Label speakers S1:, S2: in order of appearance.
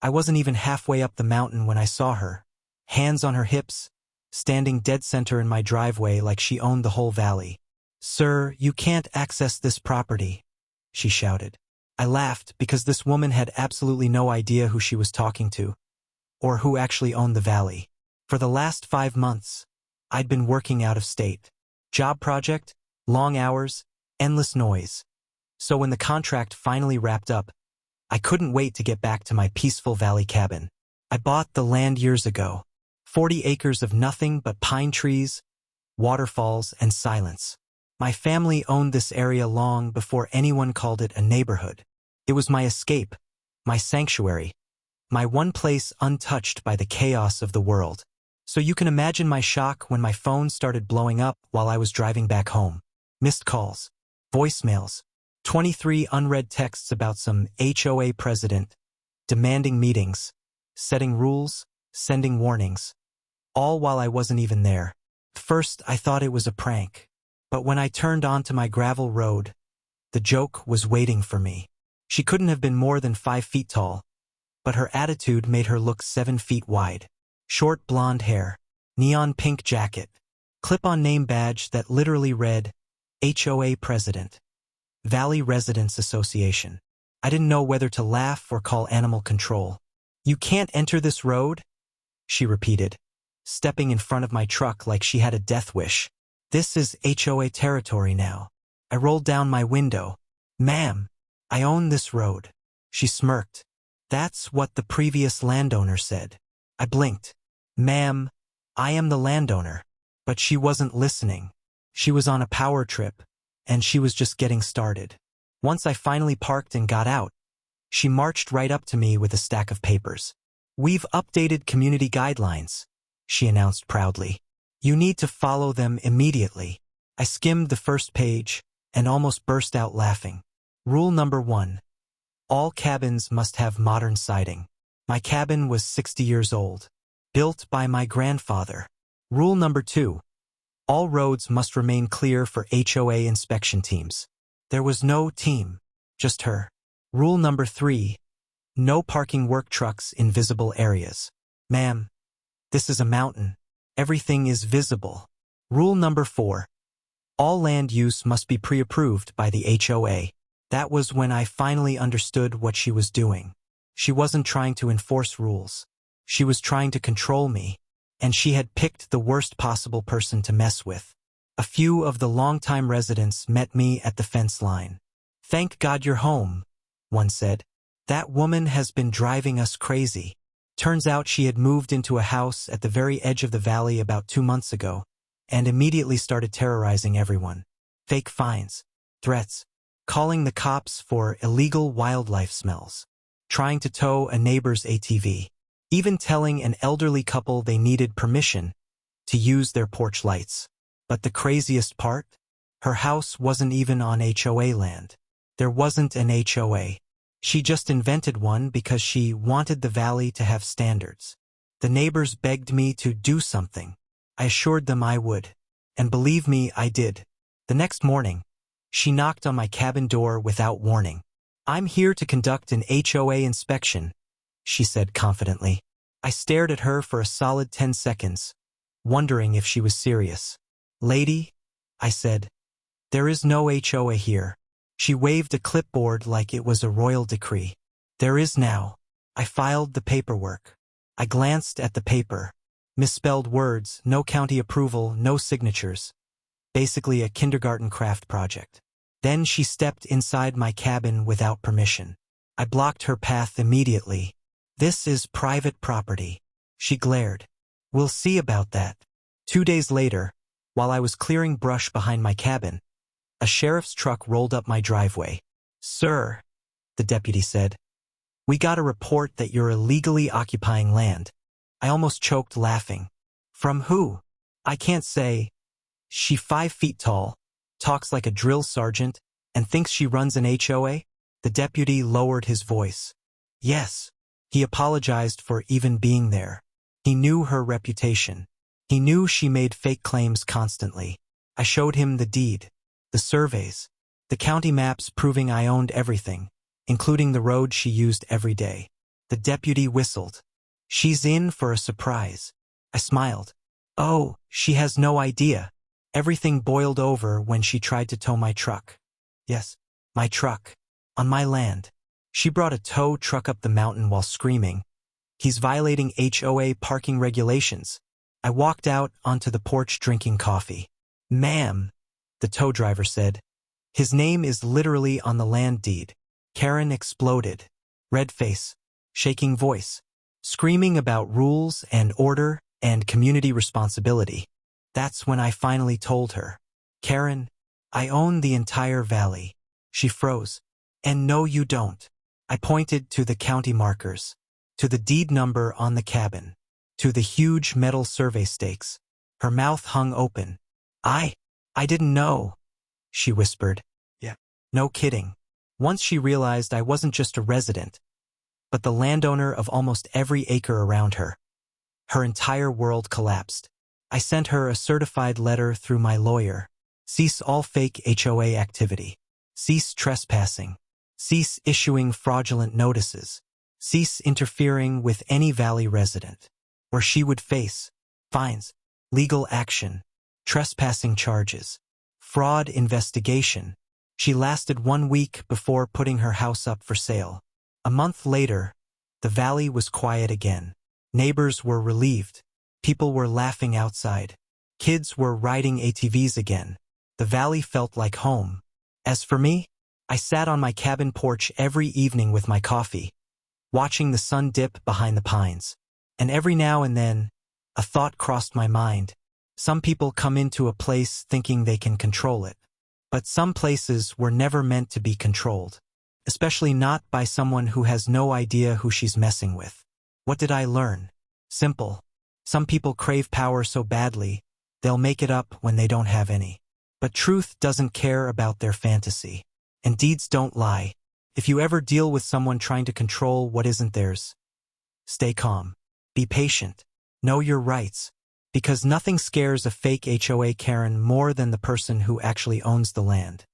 S1: I wasn't even halfway up the mountain when I saw her, hands on her hips, standing dead center in my driveway like she owned the whole valley. "Sir, you can't access this property," she shouted. I laughed because this woman had absolutely no idea who she was talking to, or who actually owned the valley. For the last 5 months, I'd been working out of state. Job project, long hours, endless noise. So when the contract finally wrapped up, I couldn't wait to get back to my peaceful valley cabin. I bought the land years ago. 40 acres of nothing but pine trees, waterfalls, and silence. My family owned this area long before anyone called it a neighborhood. It was my escape, my sanctuary, my one place untouched by the chaos of the world. So you can imagine my shock when my phone started blowing up while I was driving back home. Missed calls, voicemails, 23 unread texts about some HOA president, demanding meetings, setting rules, sending warnings, all while I wasn't even there. First, I thought it was a prank, but when I turned onto my gravel road, the joke was waiting for me. She couldn't have been more than 5 feet tall, but her attitude made her look 7 feet wide. Short blonde hair, neon pink jacket, clip-on name badge that literally read, HOA President, Valley Residents Association. I didn't know whether to laugh or call animal control. "You can't enter this road?" she repeated, stepping in front of my truck like she had a death wish. "This is HOA territory now." I rolled down my window. "Ma'am, I own this road." She smirked. "That's what the previous landowner said." I blinked. "Ma'am, I am the landowner." But she wasn't listening. She was on a power trip, and she was just getting started. Once I finally parked and got out, she marched right up to me with a stack of papers. "We've updated community guidelines," she announced proudly. "You need to follow them immediately." I skimmed the first page and almost burst out laughing. Rule number 1. All cabins must have modern siding. My cabin was 60 years old, built by my grandfather. Rule number 2. All roads must remain clear for HOA inspection teams. There was no team, just her. Rule number 3. No parking work trucks in visible areas. "Ma'am, this is a mountain. Everything is visible." Rule number 4. All land use must be pre-approved by the HOA. That was when I finally understood what she was doing. She wasn't trying to enforce rules. She was trying to control me, and she had picked the worst possible person to mess with. A few of the longtime residents met me at the fence line. "Thank God you're home," one said. "That woman has been driving us crazy." Turns out she had moved into a house at the very edge of the valley about 2 months ago, and immediately started terrorizing everyone. Fake fines, threats, calling the cops for illegal wildlife smells, trying to tow a neighbor's ATV, even telling an elderly couple they needed permission to use their porch lights. But the craziest part? Her house wasn't even on HOA land. There wasn't an HOA. She just invented one because she wanted the valley to have standards. The neighbors begged me to do something. I assured them I would. And believe me, I did. The next morning, she knocked on my cabin door without warning. "I'm here to conduct an HOA inspection," she said confidently. I stared at her for a solid 10 seconds, wondering if she was serious. "Lady," I said, "there is no HOA here." She waved a clipboard like it was a royal decree. "There is now." I filed the paperwork. I glanced at the paper. Misspelled words, no county approval, no signatures. Basically a kindergarten craft project. Then she stepped inside my cabin without permission. I blocked her path immediately. "This is private property," she glared. "We'll see about that." 2 days later, while I was clearing brush behind my cabin, a sheriff's truck rolled up my driveway. "Sir," the deputy said, "we got a report that you're illegally occupying land." I almost choked laughing. "From who?" "I can't say." "She 5 feet tall, talks like a drill sergeant, and thinks she runs an HOA?" The deputy lowered his voice. "Yes." He apologized for even being there. He knew her reputation. He knew she made fake claims constantly. I showed him the deed, the surveys, the county maps proving I owned everything, including the road she used every day. The deputy whistled. She's in for a surprise. I smiled. Oh, she has no idea. Everything boiled over when she tried to tow my truck. Yes, my truck. On my land. She brought a tow truck up the mountain while screaming, "He's violating HOA parking regulations." I walked out onto the porch drinking coffee. "Ma'am," the tow driver said, "his name is literally on the land deed." Karen exploded. Red face, shaking voice, screaming about rules and order and community responsibility. That's when I finally told her, "Karen, I own the entire valley." She froze. "And no, you don't." I pointed to the county markers, to the deed number on the cabin, to the huge metal survey stakes. Her mouth hung open. I didn't know," she whispered. "Yeah. No kidding." Once she realized I wasn't just a resident, but the landowner of almost every acre around her, her entire world collapsed. I sent her a certified letter through my lawyer. Cease all fake HOA activity. Cease trespassing. Cease issuing fraudulent notices. Cease interfering with any valley resident, or she would face fines, legal action, trespassing charges, fraud investigation. She lasted 1 week before putting her house up for sale. A month later, the valley was quiet again. Neighbors were relieved. People were laughing outside. Kids were riding ATVs again. The valley felt like home. As for me, I sat on my cabin porch every evening with my coffee, watching the sun dip behind the pines. And every now and then, a thought crossed my mind. Some people come into a place thinking they can control it. But some places were never meant to be controlled, especially not by someone who has no idea who she's messing with. What did I learn? Simple. Some people crave power so badly, they'll make it up when they don't have any. But truth doesn't care about their fantasy. And deeds don't lie. If you ever deal with someone trying to control what isn't theirs, stay calm. Be patient. Know your rights. Because nothing scares a fake HOA Karen more than the person who actually owns the land.